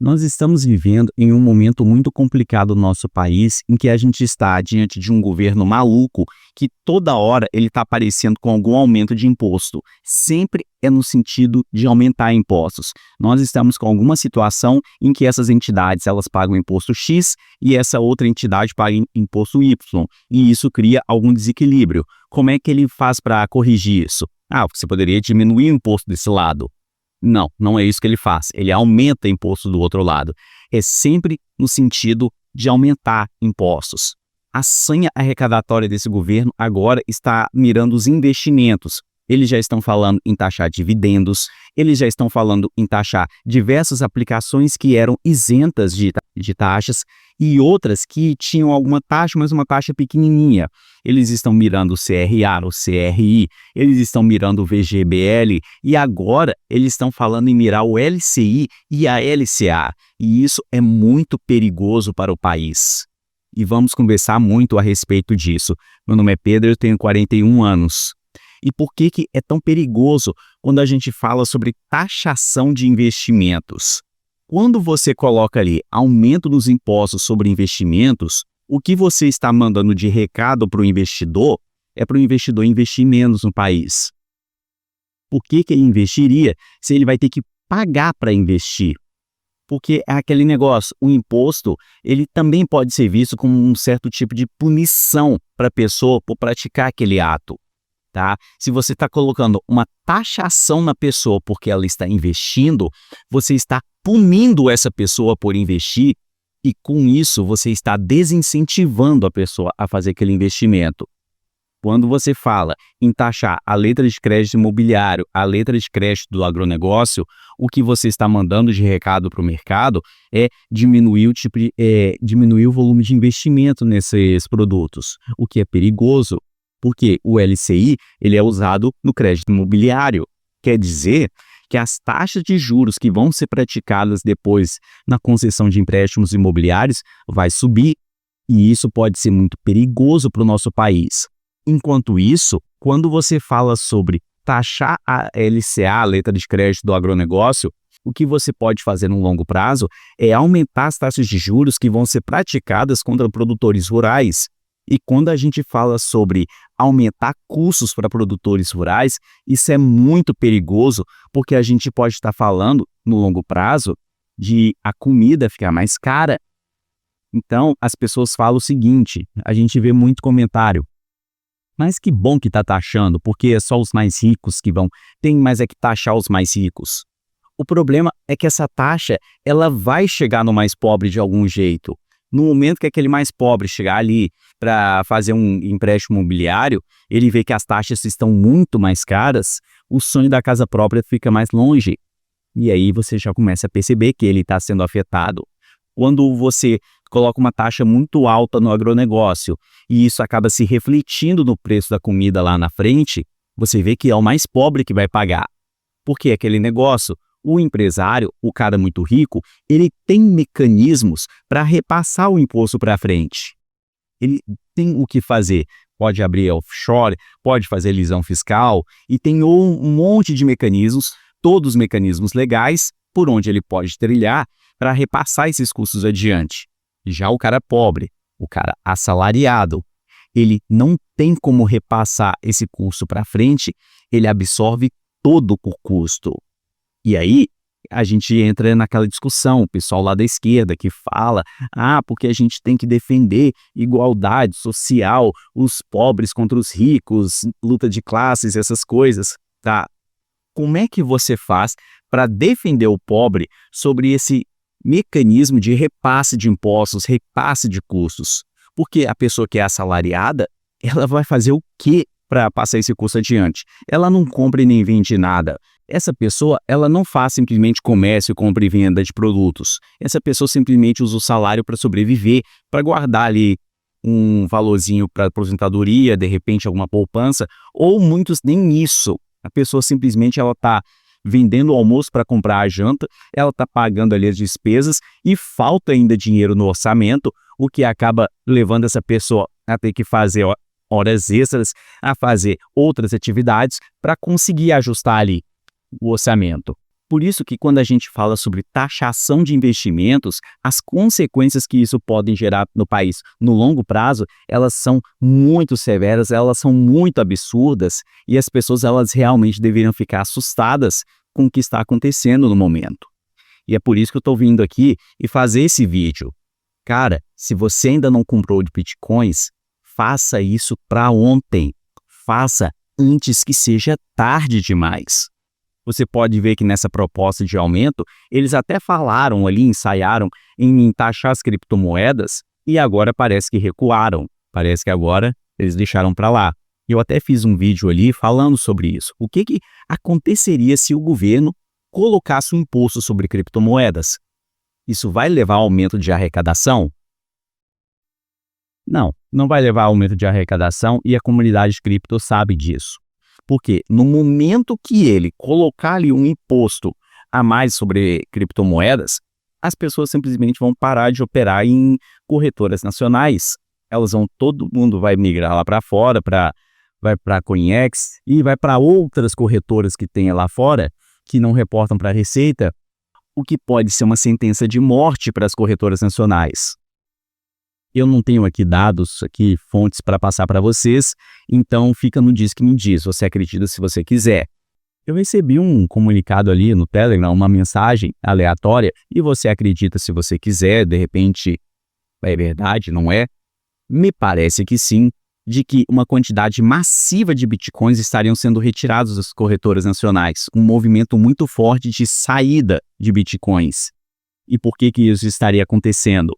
Nós estamos vivendo em um momento muito complicado no nosso país, em que a gente está diante de um governo maluco que toda hora ele está aparecendo com algum aumento de imposto. Sempre é no sentido de aumentar impostos. Nós estamos com alguma situação em que essas entidades elas pagam imposto X e essa outra entidade paga imposto Y. E isso cria algum desequilíbrio. Como é que ele faz para corrigir isso? Você poderia diminuir o imposto desse lado. Não, não é isso que ele faz. Ele aumenta imposto do outro lado. É sempre no sentido de aumentar impostos. A senha arrecadatória desse governo agora está mirando os investimentos. Eles já estão falando em taxar dividendos, eles já estão falando em taxar diversas aplicações que eram isentas de taxas e outras que tinham alguma taxa, mas uma taxa pequenininha. Eles estão mirando o CRA, o CRI, eles estão mirando o VGBL e agora eles estão falando em mirar o LCI e a LCA. E isso é muito perigoso para o país. E vamos conversar muito a respeito disso. Meu nome é Pedro, eu tenho 41 anos. E por que é tão perigoso quando a gente fala sobre taxação de investimentos? Quando você coloca ali aumento nos impostos sobre investimentos, o que você está mandando de recado para o investidor é para o investidor investir menos no país. Por que ele investiria se ele vai ter que pagar para investir? Porque é aquele negócio, o imposto, ele também pode ser visto como um certo tipo de punição para a pessoa por praticar aquele ato. Tá? Se você está colocando uma taxação na pessoa porque ela está investindo, você está punindo essa pessoa por investir e com isso você está desincentivando a pessoa a fazer aquele investimento. Quando você fala em taxar a letra de crédito imobiliário, a letra de crédito do agronegócio, o que você está mandando de recado para o mercado é diminuir o volume de investimento nesses produtos, o que é perigoso. Porque o LCI ele é usado no crédito imobiliário. Quer dizer que as taxas de juros que vão ser praticadas depois na concessão de empréstimos imobiliários vai subir. E isso pode ser muito perigoso para o nosso país. Enquanto isso, quando você fala sobre taxar a LCA, a letra de crédito do agronegócio, o que você pode fazer no longo prazo é aumentar as taxas de juros que vão ser praticadas contra produtores rurais. E quando a gente fala sobre aumentar custos para produtores rurais, isso é muito perigoso, porque a gente pode estar falando, no longo prazo, de a comida ficar mais cara. Então, as pessoas falam o seguinte, a gente vê muito comentário, mas que bom que está taxando, porque é só os mais ricos que vão, tem mais é que taxar os mais ricos. O problema é que essa taxa, ela vai chegar no mais pobre de algum jeito. No momento que aquele mais pobre chegar ali para fazer um empréstimo imobiliário, ele vê que as taxas estão muito mais caras, o sonho da casa própria fica mais longe. E aí você já começa a perceber que ele está sendo afetado. Quando você coloca uma taxa muito alta no agronegócio e isso acaba se refletindo no preço da comida lá na frente, você vê que é o mais pobre que vai pagar. Porque aquele negócio, o empresário, o cara muito rico, ele tem mecanismos para repassar o imposto para frente. Ele tem o que fazer. Pode abrir offshore, pode fazer elisão fiscal e tem um monte de mecanismos, todos mecanismos legais, por onde ele pode trilhar para repassar esses custos adiante. Já o cara pobre, o cara assalariado, ele não tem como repassar esse custo para frente, ele absorve todo o custo. E aí, a gente entra naquela discussão, o pessoal lá da esquerda que fala, porque a gente tem que defender igualdade social, os pobres contra os ricos, luta de classes, essas coisas, tá? Como é que você faz para defender o pobre sobre esse mecanismo de repasse de impostos, repasse de custos? Porque a pessoa que é assalariada, ela vai fazer o quê para passar esse custo adiante? Ela não compra e nem vende nada. Essa pessoa, ela não faz simplesmente comércio, compra e venda de produtos. Essa pessoa simplesmente usa o salário para sobreviver, para guardar ali um valorzinho para aposentadoria, de repente alguma poupança, ou muitos nem isso. A pessoa simplesmente ela está vendendo o almoço para comprar a janta, ela está pagando ali as despesas e falta ainda dinheiro no orçamento, o que acaba levando essa pessoa a ter que fazer horas extras, a fazer outras atividades para conseguir ajustar ali o orçamento. Por isso que quando a gente fala sobre taxação de investimentos, as consequências que isso pode gerar no país no longo prazo, elas são muito severas, elas são muito absurdas e as pessoas elas realmente deveriam ficar assustadas com o que está acontecendo no momento. E é por isso que eu estou vindo aqui e fazer esse vídeo. Cara, se você ainda não comprou de bitcoins, faça isso para ontem. Faça antes que seja tarde demais. Você pode ver que nessa proposta de aumento, eles até falaram ali, ensaiaram em taxar as criptomoedas e agora parece que recuaram. Parece que agora eles deixaram para lá. Eu até fiz um vídeo ali falando sobre isso. O que aconteceria se o governo colocasse um imposto sobre criptomoedas? Isso vai levar ao aumento de arrecadação? Não, não vai levar ao aumento de arrecadação e a comunidade cripto sabe disso. Porque no momento que ele colocar ali um imposto a mais sobre criptomoedas, as pessoas simplesmente vão parar de operar em corretoras nacionais. Todo mundo vai migrar lá para fora, vai para a CoinEx e vai para outras corretoras que tem lá fora, que não reportam para a Receita, o que pode ser uma sentença de morte para as corretoras nacionais. Eu não tenho aqui dados, fontes para passar para vocês, então fica no diz que me diz, você acredita se você quiser. Eu recebi um comunicado ali no Telegram, uma mensagem aleatória, e você acredita se você quiser, de repente é verdade, não é? Me parece que sim, de que uma quantidade massiva de bitcoins estariam sendo retirados das corretoras nacionais, um movimento muito forte de saída de bitcoins. E por que isso estaria acontecendo?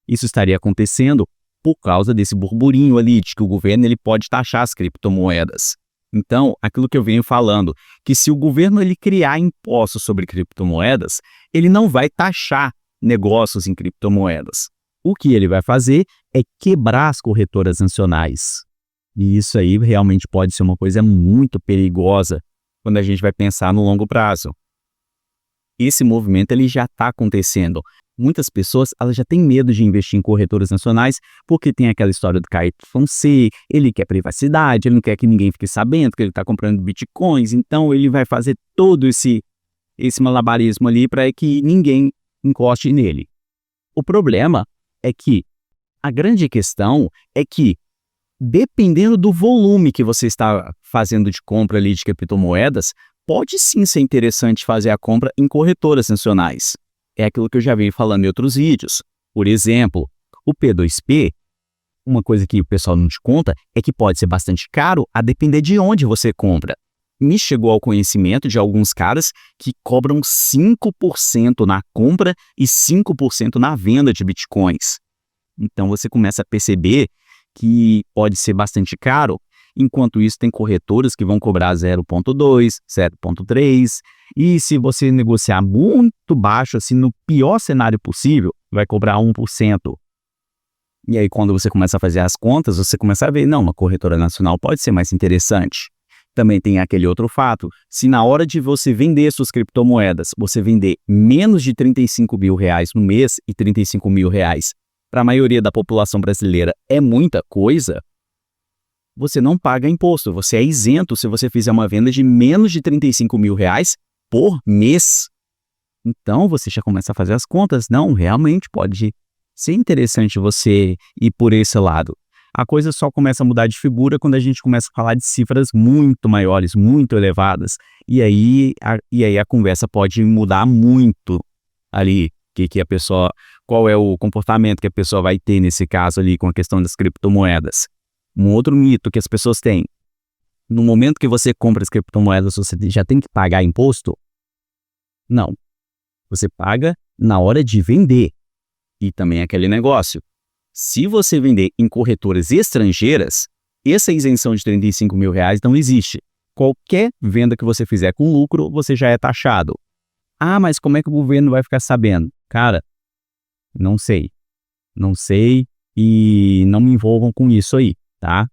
Isso estaria acontecendo por causa desse burburinho ali, de que o governo ele pode taxar as criptomoedas. Então, aquilo que eu venho falando, que se o governo ele criar impostos sobre criptomoedas, ele não vai taxar negócios em criptomoedas. O que ele vai fazer é quebrar as corretoras nacionais. E isso aí realmente pode ser uma coisa muito perigosa quando a gente vai pensar no longo prazo. Esse movimento ele já está acontecendo. Muitas pessoas elas já têm medo de investir em corretoras nacionais porque tem aquela história do Caio Fonseca, ele quer privacidade, ele não quer que ninguém fique sabendo que ele está comprando bitcoins, então ele vai fazer todo esse malabarismo ali para que ninguém encoste nele. O problema é que a grande questão é que, dependendo do volume que você está fazendo de compra ali de criptomoedas, pode sim ser interessante fazer a compra em corretoras nacionais. É aquilo que eu já venho falando em outros vídeos. Por exemplo, o P2P, uma coisa que o pessoal não te conta é que pode ser bastante caro a depender de onde você compra. Me chegou ao conhecimento de alguns caras que cobram 5% na compra e 5% na venda de bitcoins. Então você começa a perceber que pode ser bastante caro. Enquanto isso, tem corretoras que vão cobrar 0,2, 0,3. E se você negociar muito baixo, assim, no pior cenário possível, vai cobrar 1%. E aí, quando você começa a fazer as contas, você começa a ver, não, uma corretora nacional pode ser mais interessante. Também tem aquele outro fato, se na hora de você vender suas criptomoedas, você vender menos de R$35 mil no mês, e R$35 mil para a maioria da população brasileira é muita coisa, você não paga imposto, você é isento se você fizer uma venda de menos de R$35 mil por mês. Então você já começa a fazer as contas, não, realmente pode ser interessante você ir por esse lado. A coisa só começa a mudar de figura quando a gente começa a falar de cifras muito maiores, muito elevadas. E aí a conversa pode mudar muito ali, qual é o comportamento que a pessoa vai ter nesse caso ali com a questão das criptomoedas. Um outro mito que as pessoas têm, no momento que você compra as criptomoedas, você já tem que pagar imposto? Não. Você paga na hora de vender. E também aquele negócio. Se você vender em corretoras estrangeiras, essa isenção de R$35 mil não existe. Qualquer venda que você fizer com lucro, você já é taxado. Ah, mas como é que o governo vai ficar sabendo? Cara, não sei. Não sei e não me envolvam com isso aí, tá?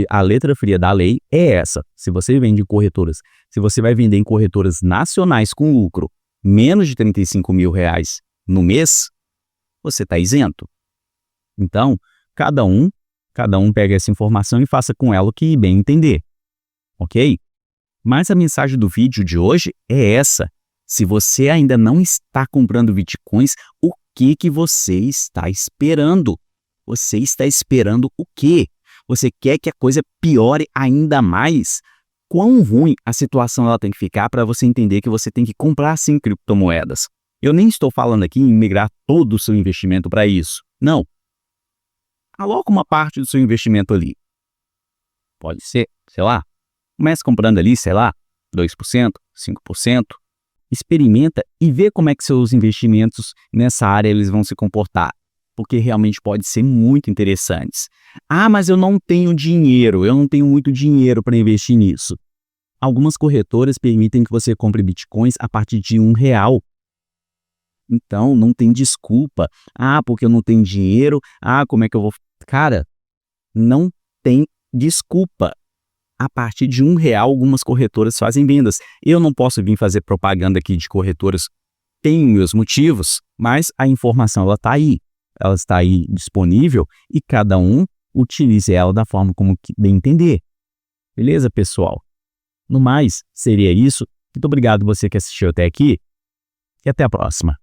A letra fria da lei é essa. Se você vende em corretoras, se você vai vender em corretoras nacionais com lucro menos de R$35 mil no mês, você está isento. Então, cada um pega essa informação e faça com ela o que bem entender, ok? Mas a mensagem do vídeo de hoje é essa. Se você ainda não está comprando bitcoins, o que você está esperando? Você está esperando o quê? Você quer que a coisa piore ainda mais? Quão ruim a situação ela tem que ficar para você entender que você tem que comprar sim criptomoedas? Eu nem estou falando aqui em migrar todo o seu investimento para isso. Não. Aloca uma parte do seu investimento ali. Pode ser, sei lá, comece comprando ali, sei lá, 2%, 5%. Experimenta e vê como é que seus investimentos nessa área eles vão se comportar, porque realmente pode ser muito interessantes. Ah, mas eu não tenho dinheiro, eu não tenho muito dinheiro para investir nisso. Algumas corretoras permitem que você compre bitcoins a partir de R$ 1. Então, não tem desculpa. Ah, porque eu não tenho dinheiro. Ah, como é que eu vou... Cara, não tem desculpa. A partir de R$ 1, algumas corretoras fazem vendas. Eu não posso vir fazer propaganda aqui de corretoras, tenho meus motivos, mas a informação ela está aí. Ela está aí disponível e cada um utilize ela da forma como bem entender. Beleza, pessoal? No mais, seria isso. Muito obrigado você que assistiu até aqui e até a próxima.